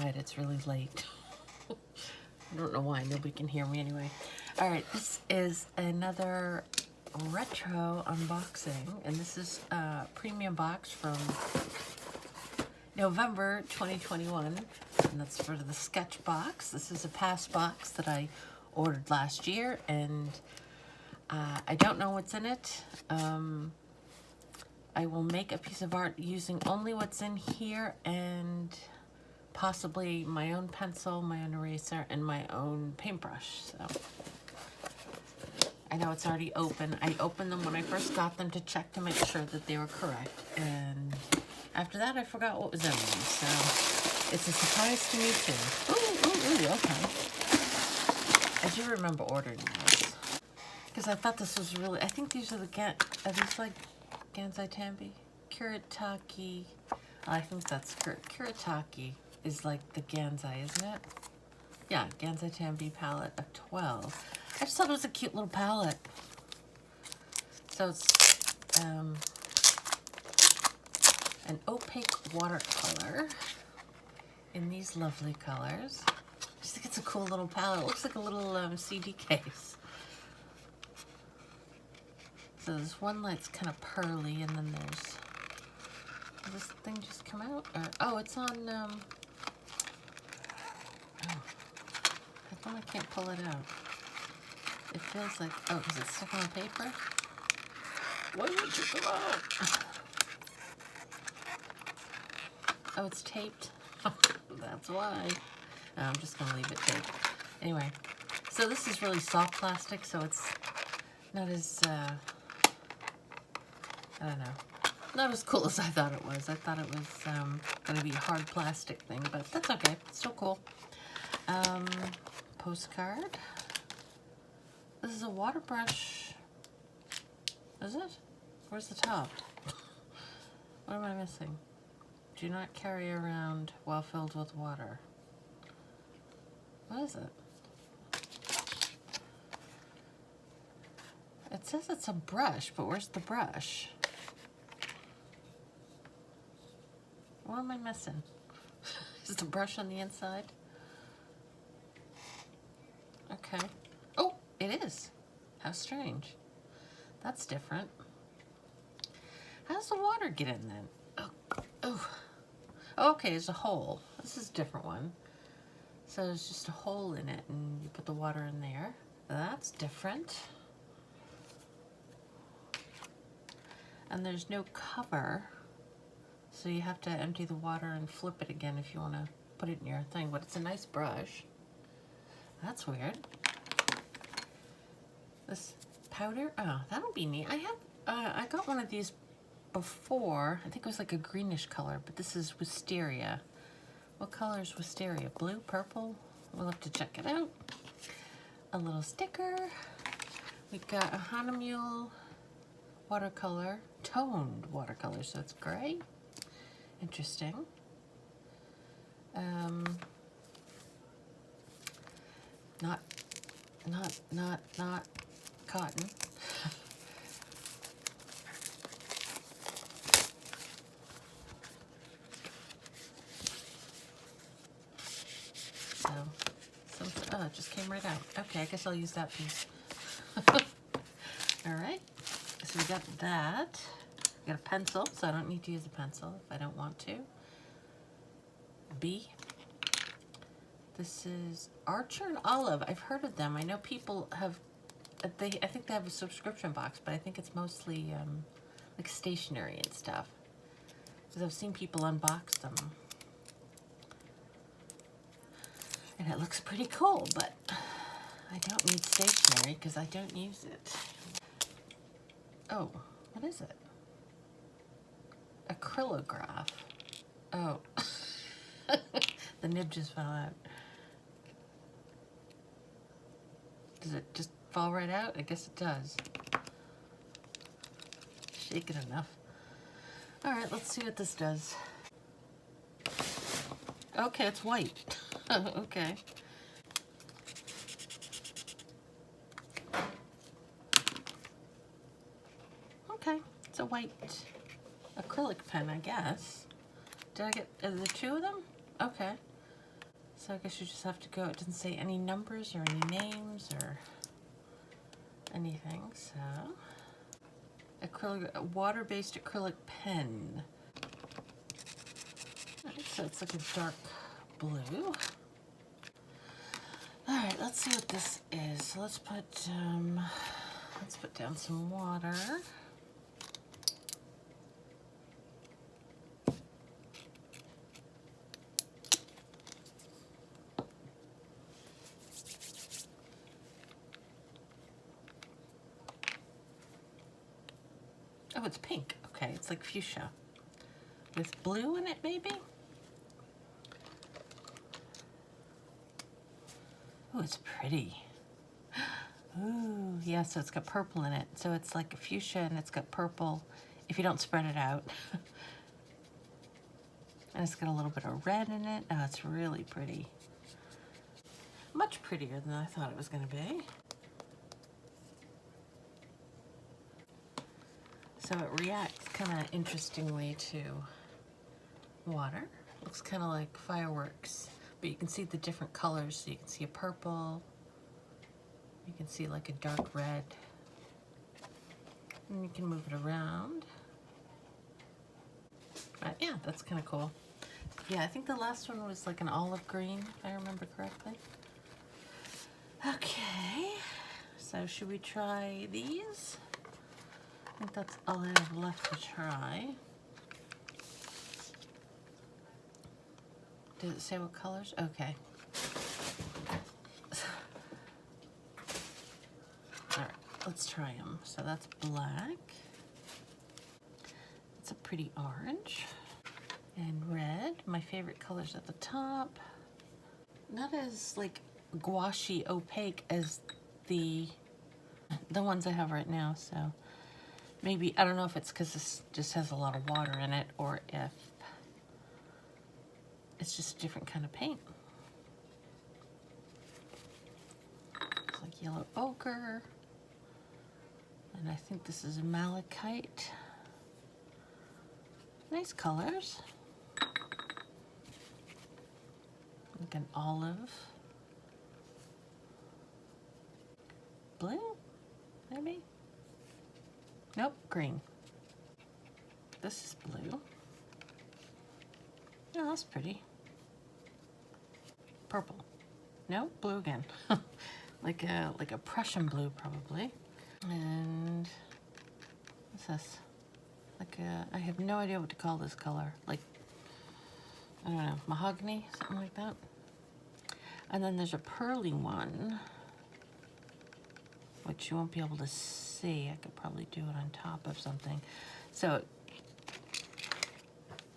outside. It's really late. I don't know why. Nobody can hear me anyway. All right, this is another retro unboxing, and this is a premium box from November 2021, and that's for the Sketchbox. This is a past box that I ordered last year, and I don't know what's in it. I will make a piece of art using only what's in here and possibly my own pencil, my own eraser, and my own paintbrush. So I know it's already open. I opened them when I first got them to check to make sure that they were correct, and after that I forgot what was in them. So it's a surprise to me too. Ooh, okay. I do remember ordering these because I thought this was really, I think these are are these like Ganzai-tambi? Kuretake. I think that's Kuretake is like the Ganzai, isn't it? Yeah, Ganzai-tambi palette of 12. I just thought it was a cute little palette. So it's an opaque watercolor in these lovely colors. I just think it's a cool little palette. It looks like a little CD case. So there's one that's kind of pearly, and then there's, did this thing just come out? Or, oh, it's on, oh, how come I can't pull it out? It feels like, oh, is it stuck on the paper? Why would you come out? Oh, it's taped. That's why. No, I'm just gonna leave it taped. Anyway, so this is really soft plastic, so it's not as, I don't know, not as cool as I thought it was. I thought it was going to be a hard plastic thing, but that's okay. It's still cool. Postcard. This is a water brush. Is it? Where's the top? What am I missing? Do not carry around while filled with water. What is it? It says it's a brush, but where's the brush? What am I missing? Is the brush on the inside? Okay. Oh, it is. How strange. That's different. How does the water get in then? Oh. Okay, there's a hole. This is a different one. So there's just a hole in it, and you put the water in there. That's different. And there's no cover, so you have to empty the water and flip it again if you want to put it in your thing. But it's a nice brush. That's weird. This powder, oh, that'll be neat. I got one of these before. I think it was like a greenish color, but this is wisteria. What color is wisteria? Blue, purple? We'll have to check it out. A little sticker. We've got a Hanamule watercolor, toned watercolor, so it's gray. Interesting. Not cotton. Oh, it just came right out. Okay, I guess I'll use that piece. All right, so we got that. We got a pencil, so I don't need to use a pencil if I don't want to. B. This is Archer and Olive. I've heard of them. I know people have, I think they have a subscription box, but I think it's mostly like stationery and stuff. Because I've seen people unbox them. And it looks pretty cool, but I don't need stationery because I don't use it. Oh, what is it? Acrylograph. Oh, the nib just fell out. Does it just fall right out? I guess it does. Shake it enough. All right, let's see what this does. Okay, it's white. Okay. Okay, it's a white acrylic pen, I guess. Did I get, are there two of them? Okay. So I guess you just have to go. It doesn't say any numbers or any names or anything. So acrylic, water-based acrylic pen. All right, so it's like a dark blue. All right, let's see what this is. So let's put down some water. Oh, it's pink. Okay, it's like fuchsia with blue in it, maybe? Oh, it's pretty. Ooh, yeah, so it's got purple in it. So it's like a fuchsia and it's got purple if you don't spread it out. And it's got a little bit of red in it. Oh, it's really pretty. Much prettier than I thought it was going to be. So it reacts kind of interestingly to water. Looks kind of like fireworks, but you can see the different colors. So you can see a purple, you can see like a dark red, and you can move it around. But yeah, that's kind of cool. Yeah, I think the last one was like an olive green, if I remember correctly. Okay, so should we try these? I think that's all I have left to try. Does it say what colors? Okay. All right, let's try them. So that's black. It's a pretty orange. And red. My favorite colors at the top. Not as like gouache opaque as the ones I have right now, so maybe, I don't know if it's because this just has a lot of water in it or if it's just a different kind of paint. It's like yellow ochre. And I think this is a malachite. Nice colors. Like an olive. Blue, maybe? Nope, green. This is blue. Oh, that's pretty. Purple. No, blue again. like a Prussian blue, probably. And what's this? Like I have no idea what to call this color. Like, I don't know, mahogany, something like that. And then there's a pearly one, which you won't be able to see. I could probably do it on top of something. So,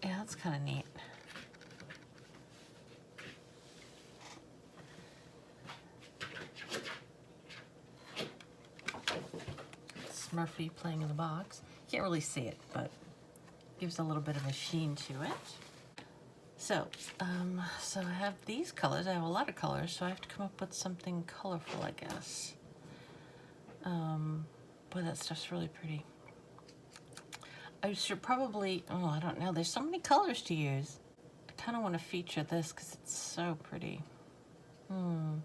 yeah, that's kind of neat. Smurfy playing in the box. Can't really see it, but gives a little bit of a sheen to it. So, so I have these colors. I have a lot of colors, so I have to come up with something colorful, I guess. Boy, that stuff's really pretty. I should probably, oh, I don't know. There's so many colors to use. I kind of want to feature this because it's so pretty. All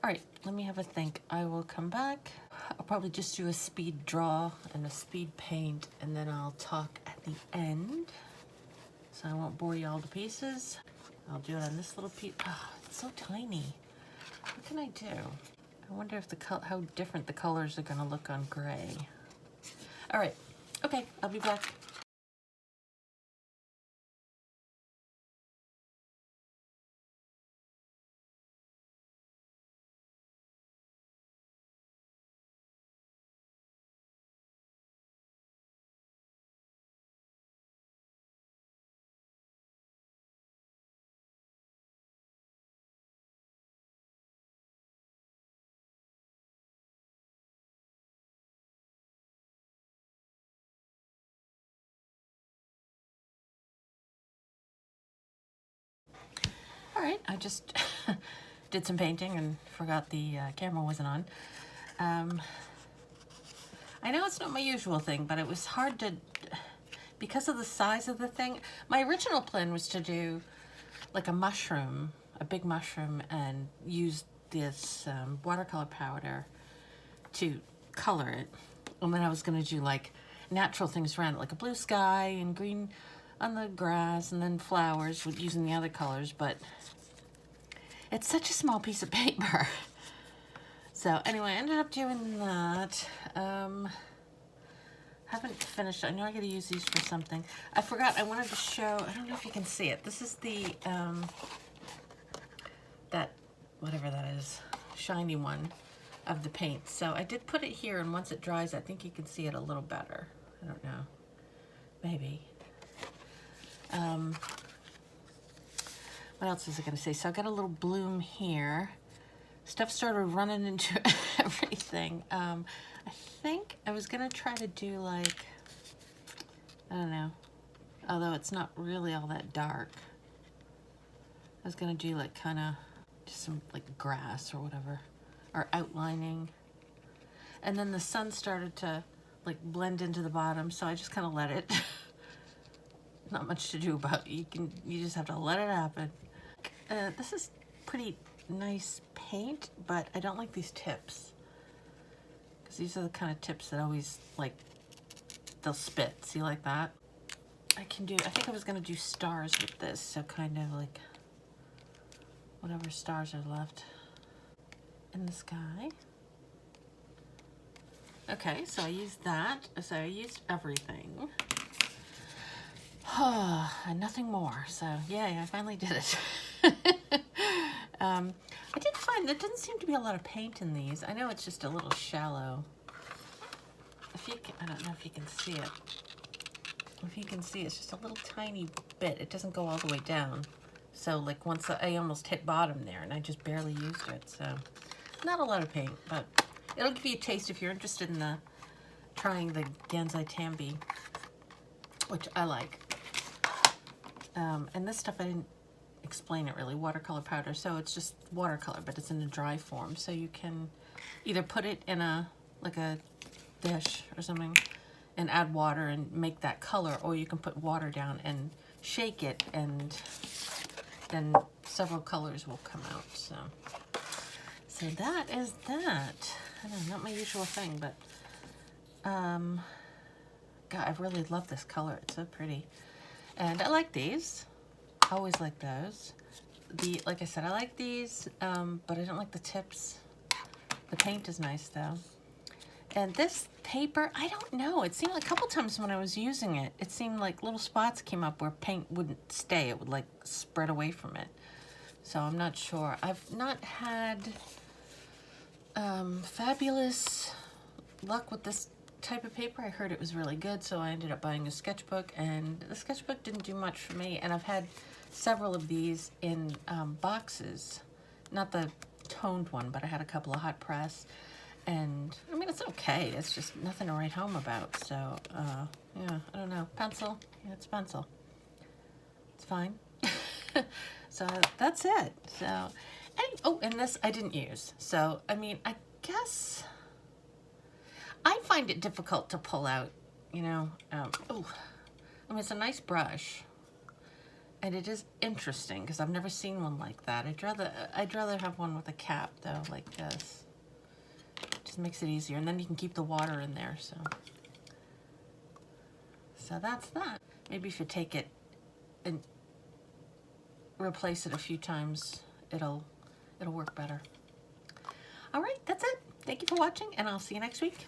right, let me have a think. I will come back. I'll probably just do a speed draw and a speed paint, and then I'll talk at the end. So I won't bore you all to pieces. I'll do it on this little piece. Oh, it's so tiny. What can I do? I wonder if how different the colors are gonna look on gray. All right, okay, I'll be back. All right, I just did some painting and forgot the camera wasn't on. I know it's not my usual thing, but it was hard to, because of the size of the thing. My original plan was to do like a mushroom a big mushroom and used this watercolor powder to color it. And then I was going to do like natural things around it, like a blue sky and green on the grass and then flowers with using the other colors, but it's such a small piece of paper. So anyway, I ended up doing that. Haven't finished. I know I got to use these for something. I forgot. I wanted to show. I don't know if you can see it. This is the that whatever that is, shiny one of the paint. So I did put it here, and once it dries, I think you can see it a little better. I don't know. Maybe. What else was I going to say? So I got a little bloom here. Stuff started running into everything. I think I was going to try to do like, I don't know, although it's not really all that dark. I was going to do like kind of just some like grass or whatever, or outlining. And then the sun started to like blend into the bottom, so I just kind of let it. Not much to do about it. You just have to let it happen. This is pretty nice paint, but I don't like these tips. Because these are the kind of tips that always, like, they'll spit. See, like that? I think I was going to do stars with this, so kind of like whatever stars are left in the sky. Okay, so I used that. So I used everything. And nothing more. So, yay, I finally did it. I did find there didn't seem to be a lot of paint in these. I know it's just a little shallow. I don't know if you can see it. If you can see, it's just a little tiny bit. It doesn't go all the way down. So, like, once I almost hit bottom there, and I just barely used it. So, not a lot of paint, but it'll give you a taste if you're interested in trying the Gansai Tambi, which I like. And this stuff, I didn't explain it really, watercolor powder. So it's just watercolor, but it's in a dry form. So you can either put it in like a dish or something and add water and make that color, or you can put water down and shake it, and then several colors will come out. So that is that. I don't know, not my usual thing, but God, I really love this color. It's so pretty. And I like these. I always like those. Like I said, I like these, but I don't like the tips. The paint is nice though. And this paper, I don't know. It seemed like a couple times when I was using it, it seemed like little spots came up where paint wouldn't stay. It would like spread away from it. So I'm not sure. I've not had fabulous luck with this type of paper. I heard it was really good, so I ended up buying a sketchbook, and the sketchbook didn't do much for me. And I've had several of these in boxes, not the toned one, but I had a couple of hot press, and I mean, it's okay. It's just nothing to write home about. So yeah, I don't know. Pencil, yeah, it's pencil. It's fine. So that's it. So, and this I didn't use. So I mean, I guess I find it difficult to pull out, you know. I mean, it's a nice brush, and it is interesting because I've never seen one like that. I'd rather have one with a cap though, like this. Just makes it easier, and then you can keep the water in there. So that's that. Maybe if you take it and replace it a few times, it'll work better. All right, that's it. Thank you for watching, and I'll see you next week.